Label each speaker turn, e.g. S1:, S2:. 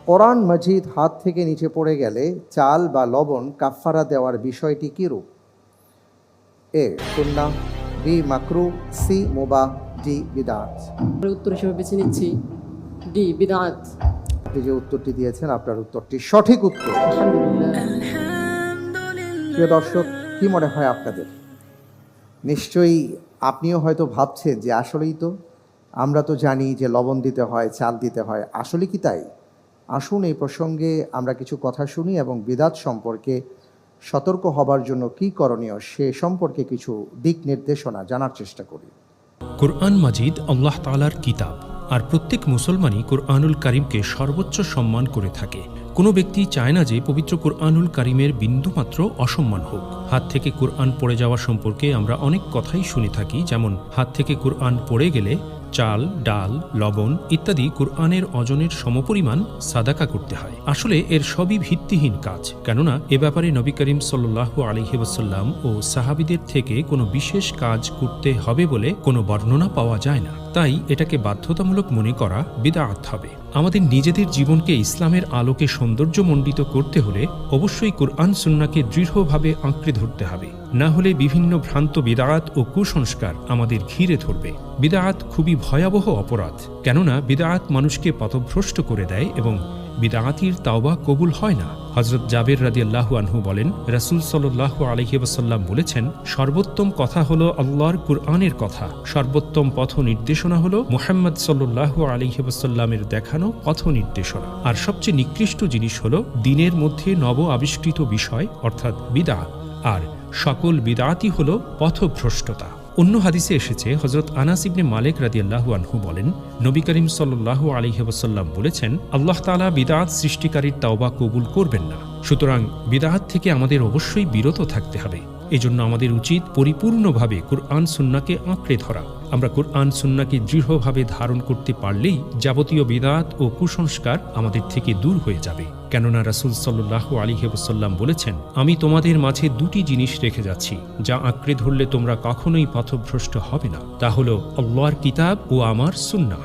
S1: কোরআন মাজিদ হাত থেকে নিচে পড়ে গেলে চাল বা লবণ কাফফারা দেওয়ার বিষয়টি কীরূপ? এ সুন্নাহ, বি মাকরু, সি মুবাহ, ডি বিদআত।
S2: উত্তর হিসেবে বেছে নিচ্ছি ডি বিদআত।
S1: আপনি যে উত্তরটি দিয়েছেন আপনার উত্তরটি সঠিক উত্তর।
S2: আলহামদুলিল্লাহ।
S1: প্রিয় দর্শক, কি মনে হয় আপনাদের? নিশ্চয়ই আপনিও হয়তো ভাবছেন যে আসলেই তো আমরা তো জানি যে লবণ দিতে হয়, চাল দিতে হয়, আসলে কি তাই? আসুন এই প্রসঙ্গে আমরা কিছু কথা শুনি এবং বিদআত সম্পর্কে সতর্ক হবার জন্য কী করণীয় সে সম্পর্কে কিছু দিক নির্দেশনা জানার চেষ্টা করি।
S3: কুরআন মাজিদ আল্লাহ তাআলার কিতাব, আর প্রত্যেক মুসলমানই কুরআনুল কারীমকে সর্বোচ্চ সম্মান করে থাকে। কোনো ব্যক্তি চায় না যে পবিত্র কুরআনুল কারীমের বিন্দুমাত্র অসম্মান হোক। হাত থেকে কুরআন পড়ে যাওয়া সম্পর্কে আমরা অনেক কথাই শুনে থাকি, যেমন হাত থেকে কুরআন পড়ে গেলে চাল, ডাল, লবণ ইত্যাদি কুরআনের ওজনের সমপরিমাণ সাদাকা করতে হয়। আসলে এর সবই ভিত্তিহীন কাজ, কেননা এ ব্যাপারে নবী করিম সাল্লাল্লাহু আলাইহি ওয়াসাল্লাম ও সাহাবীদের থেকে কোনো বিশেষ কাজ করতে হবে বলে কোনো বর্ণনা পাওয়া যায় না। তাই এটাকে বাধ্যতামূলক মনে করা বিদআত হবে। আমাদের নিজেদের জীবনকে ইসলামের আলোকে সৌন্দর্যমণ্ডিত করতে হলে অবশ্যই কুরআন সুন্নাহকে দৃঢ়ভাবে আঁকড়ে ধরতে হবে, না হলে বিভিন্ন ভ্রান্ত বিদআত ও কুসংস্কার আমাদের ঘিরে ধরবে। বিদআত খুবই ভয়াবহ অপরাধ, কেননা বিদআত মানুষকে পথভ্রষ্ট করে দেয় এবং বিদআতির তাওবা কবুল হয় না। হযরত জাবের রাদিয়াল্লাহু আনহু বলেন, রাসূল সাল্লাল্লাহু আলাইহি ওয়াসাল্লাম বলেছেন, সর্বোত্তম কথা হলো আল্লাহর কুরআনের কথা, সর্বোত্তম পথ নির্দেশনা হলো মুহাম্মদ সাল্লাল্লাহু আলাইহি ওয়াসাল্লামের দেখানো পথ নির্দেশনা, আর সবচেয়ে নিকৃষ্ট জিনিস হলো দ্বীনের মধ্যে নব আবিষ্কৃত বিষয় অর্থাৎ বিদআত, আর সকল বিদআতই হলো পথভ্রষ্টতা। অন্য হাদিসে এসেছে, হযরত আনাস ইবনে মালিক রাদিয়াল্লাহু আনহু বলেন, নবী করিম সাল্লাল্লাহু আলাইহি ওয়াসাল্লাম বলেছেন, আল্লাহ তাআলা বিদআত সৃষ্টিকারীর তাওবা কবুল করবেন না। সুতরাং বিদআত থেকে আমাদের অবশ্যই বিরত থাকতে হবে। এজন্য আমাদের উচিত পরিপূর্ণভাবে কুরআন সুন্নাহকে আঁকড়ে ধরা। আমরা কুরআন সুন্নাহকে দৃঢ়ভাবে ধারণ করতে পারলেই যাবতীয় বিদআত ও কুসংস্কার আমাদের থেকে দূর হয়ে যাবে। কেননা রাসূল সাল্লাল্লাহু আলাইহি ওয়াসাল্লাম বলেছেন, আমি তোমাদের মাঝে দুটি জিনিস রেখে যাচ্ছি, যা আঁকড়ে ধরলে তোমরা কখনোই পথভ্রষ্ট হবে না। তা হলো আল্লাহর কিতাব ও আমার সুন্নাহ।